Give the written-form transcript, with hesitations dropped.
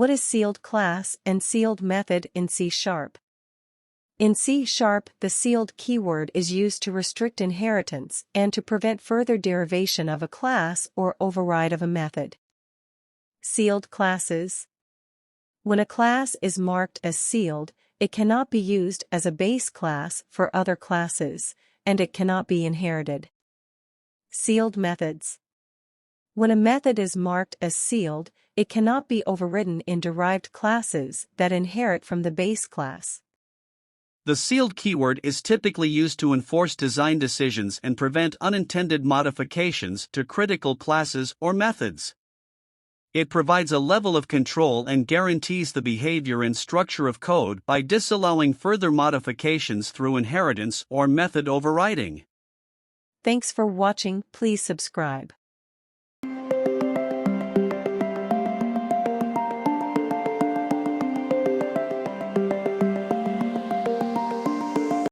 What is sealed class and sealed method in C#? In C#, the sealed keyword is used to restrict inheritance and to prevent further derivation of a class or override of a method. Sealed classes. When a class is marked as sealed, it cannot be used as a base class for other classes, and it cannot be inherited. Sealed methods. When a method is marked as sealed, it cannot be overridden in derived classes that inherit from the base class. The sealed keyword is typically used to enforce design decisions and prevent unintended modifications to critical classes or methods. It provides a level of control and guarantees the behavior and structure of code by disallowing further modifications through inheritance or method overriding. Thanks for watching. Please subscribe.